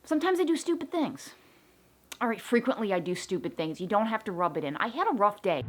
Sometimes I do stupid things. All right, frequently I do stupid things. You don't have to rub it in. I had a rough day.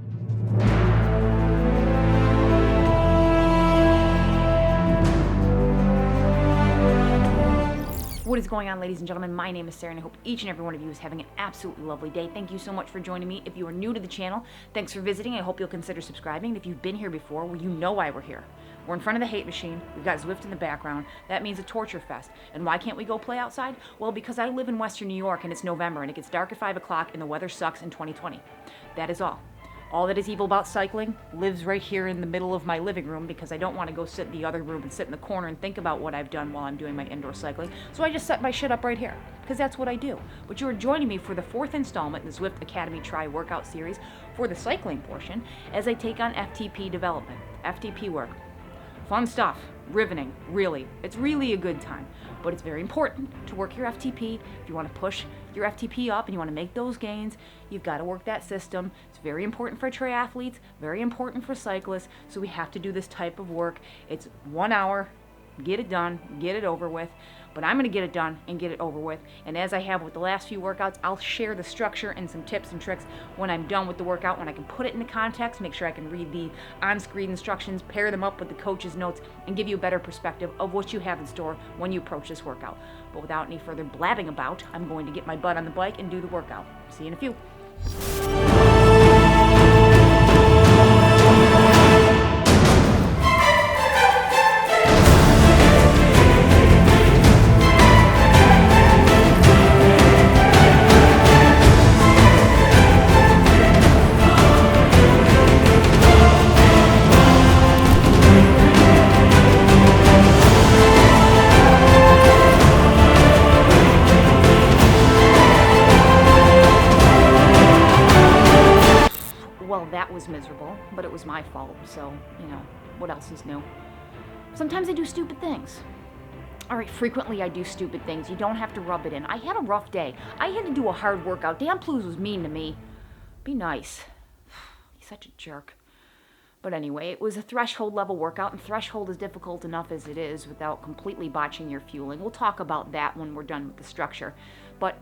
What is going on, ladies and gentlemen? My name is Sarah, and I hope each and every one of you is having an absolutely lovely day. Thank you so much for joining me. If you are new to the channel, thanks for visiting. I hope you'll consider subscribing. And if you've been here before, well, you know why we're here. We're in front of the hate machine. We've got Zwift in the background. That means a torture fest. And why can't we go play outside? Well, because I live in Western New York, and it's November, and it gets dark at 5 o'clock, and the weather sucks in 2020. That is all. All that is evil about cycling lives right here in the middle of my living room because I don't want to go sit in the other room and sit in the corner and think about what I've done while I'm doing my indoor cycling. So I just set my shit up right here because that's what I do. But you are joining me for the 4th installment in the Zwift Academy Tri workout series for the cycling portion as I take on FTP Development, FTP work. Fun stuff, riveting, really. It's really a good time, but it's very important to work your FTP. If you want to push your FTP up and you want to make those gains, you've got to work that system. It's very important for triathletes, very important for cyclists, so we have to do this type of work. It's 1 hour, get it done, get it over with, but I'm going to get it done and get it over with, and as I have with the last few workouts, I'll share the structure and some tips and tricks when I'm done with the workout, when I can put it into context, make sure I can read the on-screen instructions, pair them up with the coach's notes, and give you a better perspective of what you have in store when you approach this workout. But without any further blabbing about, I'm going to get my butt on the bike and do the workout. See you in a few. Well, that was miserable, but it was my fault, so, you know, what else is new? Sometimes I do stupid things. All right, frequently I do stupid things. You don't have to rub it in. I had a rough day. I had to do a hard workout. Dan Plews was mean to me. Be nice. He's such a jerk. But anyway, it was a threshold level workout, and threshold is difficult enough as it is without completely botching your fueling. We'll talk about that when we're done with the structure. But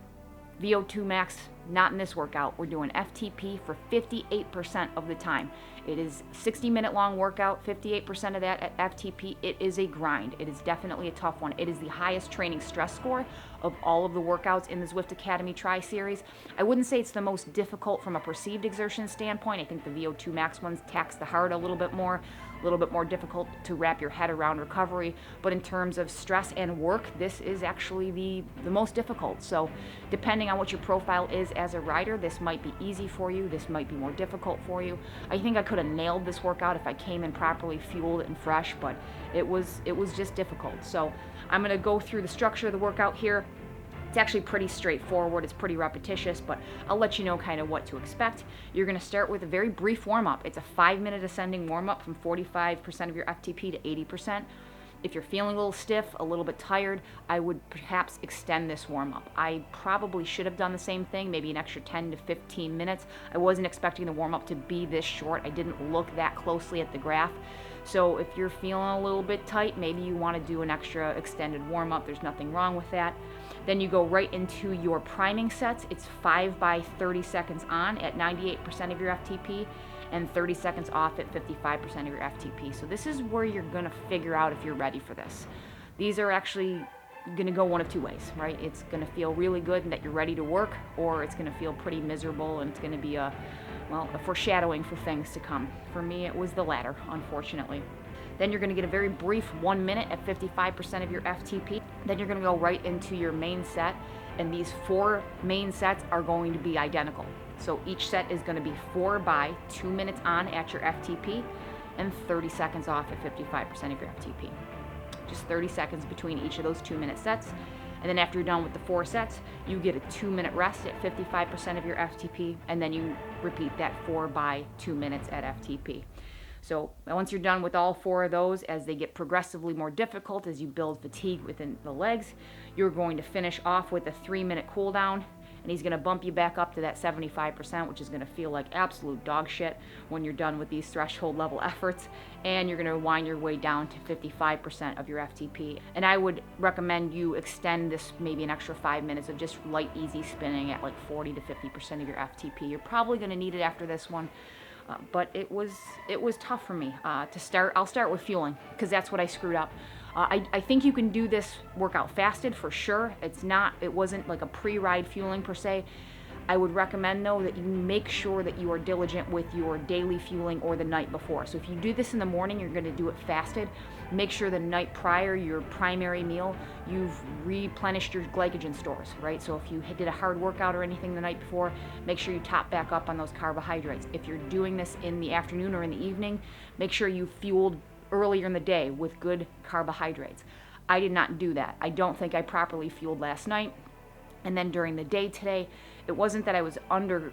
VO2 max, not in this workout. We're doing FTP for 58% of the time. It is 60-minute long workout, 58% of that at FTP. It is a grind. It is definitely a tough one. It is the highest training stress score of all of the workouts in the Zwift Academy Tri series. I wouldn't say it's the most difficult from a perceived exertion standpoint. I think the VO2 max ones tax the heart a little bit more difficult to wrap your head around recovery, but in terms of stress and work, this is actually the most difficult. So depending on what your profile is as a rider, this might be easy for you, this might be more difficult for you. I think I could have nailed this workout if I came in properly fueled and fresh, but it was just difficult. So I'm going to go through the structure of the workout here. It's actually pretty straightforward, it's pretty repetitious, but I'll let you know kind of what to expect. You're going to start with a very brief warm-up. It's a 5-minute ascending warm-up from 45% of your FTP to 80%. If you're feeling a little stiff, a little bit tired, I would perhaps extend this warm-up. I probably should have done the same thing, maybe an extra 10 to 15 minutes. I wasn't expecting the warm-up to be this short. I didn't look that closely at the graph. So if you're feeling a little bit tight, maybe you want to do an extra extended warm-up. There's nothing wrong with that. Then you go right into your priming sets. It's 5 by 30 seconds on at 98% of your FTP and 30 seconds off at 55% of your FTP. So this is where you're going to figure out if you're ready for this. These are actually going to go one of two ways, right? It's going to feel really good and that you're ready to work, or it's going to feel pretty miserable and it's going to be a foreshadowing for things to come. For me, it was the latter, unfortunately. Then you're going to get a very brief 1 minute at 55% of your FTP. Then you're going to go right into your main set, and these 4 main sets are going to be identical. So each set is going to be 4 by 2 minutes on at your FTP and 30 seconds off at 55% of your FTP. Just 30 seconds between each of those 2-minute sets. And then after you're done with the 4 sets, you get a 2-minute rest at 55% of your FTP, and then you repeat that 4 by 2 minutes at FTP. So once you're done with all 4 of those, as they get progressively more difficult, as you build fatigue within the legs, you're going to finish off with a 3-minute cool down, and he's going to bump you back up to that 75%, which is going to feel like absolute dog shit when you're done with these threshold level efforts, and you're going to wind your way down to 55% of your FTP. And I would recommend you extend this maybe an extra 5 minutes of just light, easy spinning at like 40 to 50% of your FTP. You're probably going to need it after this one. But it was tough for me to start. I'll start with fueling, because that's what I screwed up. I think you can do this workout fasted for sure. It wasn't like a pre-ride fueling per se. I would recommend though that you make sure that you are diligent with your daily fueling or the night before. So if you do this in the morning, you're going to do it fasted. Make sure the night prior, your primary meal, you've replenished your glycogen stores, right? So if you did a hard workout or anything the night before, make sure you top back up on those carbohydrates. If you're doing this in the afternoon or in the evening, make sure you fueled earlier in the day with good carbohydrates. I did not do that. I don't think I properly fueled last night. And then during the day today, it wasn't that I was under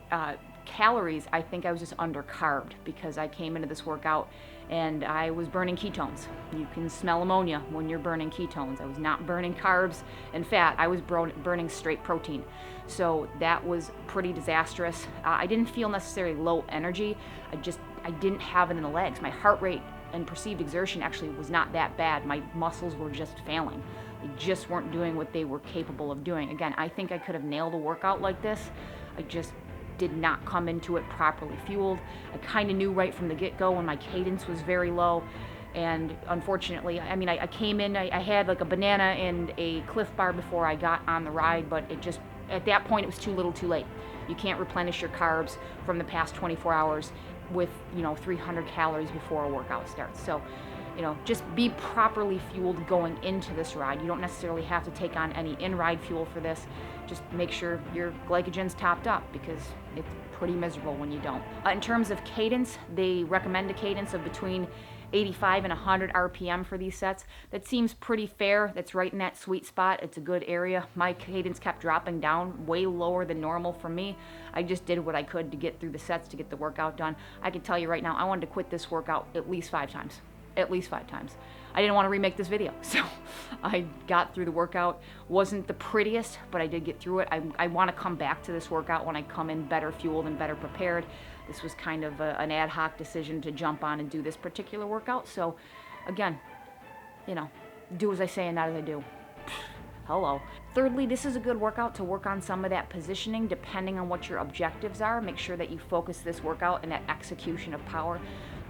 calories. I think I was just under carbed, because I came into this workout and I was burning ketones. You can smell ammonia when you're burning ketones. I was not burning carbs and fat. I was burning straight protein. So that was pretty disastrous. I didn't feel necessarily low energy. I didn't have it in the legs. My heart rate and perceived exertion actually was not that bad. My muscles were just failing. They just weren't doing what they were capable of doing. Again, I think I could have nailed a workout like this. I just did not come into it properly fueled. I kind of knew right from the get-go when my cadence was very low. And unfortunately, I mean, I came in, I had like a banana and a Cliff Bar before I got on the ride, but it just, at that point, it was too little too late. You can't replenish your carbs from the past 24 hours with, 300 calories before a workout starts. So, just be properly fueled going into this ride. You don't necessarily have to take on any in-ride fuel for this. Just make sure your glycogen's topped up, because it's pretty miserable when you don't. In terms of cadence, they recommend a cadence of between 85 and 100 RPM for these sets. That seems pretty fair. That's right in that sweet spot. It's a good area. My cadence kept dropping down way lower than normal for me. I just did what I could to get through the sets, to get the workout done. I can tell you right now, I wanted to quit this workout at least 5 times. At least 5 times. I didn't want to remake this video, so I got through the workout. Wasn't the prettiest, but I did get through it. I want to come back to this workout when I come in better fueled and better prepared. This was kind of an ad hoc decision to jump on and do this particular workout. So again, do as I say and not as I do. Hello. Thirdly, this is a good workout to work on some of that positioning depending on what your objectives are. Make sure that you focus this workout and that execution of power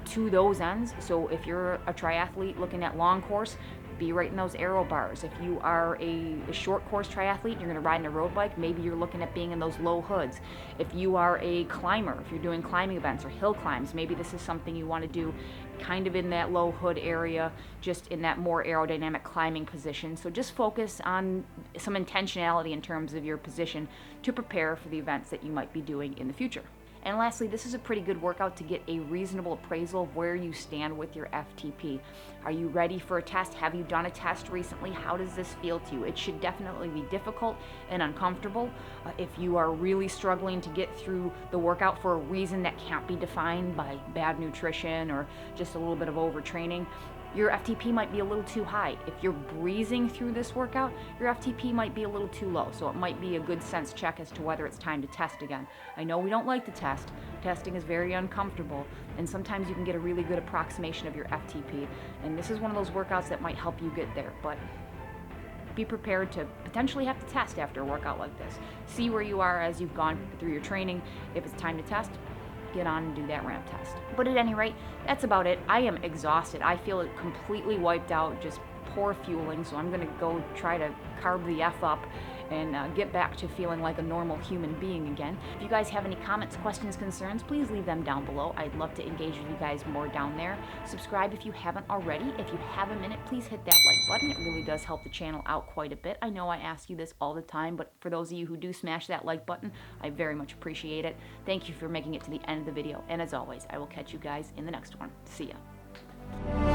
to those ends. So if you're a triathlete looking at long course, be right in those aero bars. If you are a short course triathlete, you're going to ride in a road bike, maybe you're looking at being in those low hoods. If you are a climber, if you're doing climbing events or hill climbs, maybe this is something you want to do kind of in that low hood area, just in that more aerodynamic climbing position. So just focus on some intentionality in terms of your position to prepare for the events that you might be doing in the future. And lastly, this is a pretty good workout to get a reasonable appraisal of where you stand with your FTP. Are you ready for a test? Have you done a test recently? How does this feel to you? It should definitely be difficult and uncomfortable. If you are really struggling to get through the workout for a reason that can't be defined by bad nutrition or just a little bit of overtraining, your FTP might be a little too high. If you're breezing through this workout, your FTP might be a little too low. So it might be a good sense check as to whether it's time to test again. I know we don't like to test. Testing is very uncomfortable, and sometimes you can get a really good approximation of your FTP. And this is one of those workouts that might help you get there. But be prepared to potentially have to test after a workout like this. See where you are as you've gone through your training. If it's time to test, get on and do that ramp test. But at any rate, that's about it. I am exhausted. I feel completely wiped out, just poor fueling, so I'm going to go try to carb the F up and get back to feeling like a normal human being again. If you guys have any comments, questions, concerns, please leave them down below. I'd love to engage with you guys more down there. Subscribe if you haven't already. If you have a minute, please hit that like button. It really does help the channel out quite a bit. I know I ask you this all the time, but for those of you who do smash that like button, I very much appreciate it. Thank you for making it to the end of the video, and as always, I will catch you guys in the next one. See ya.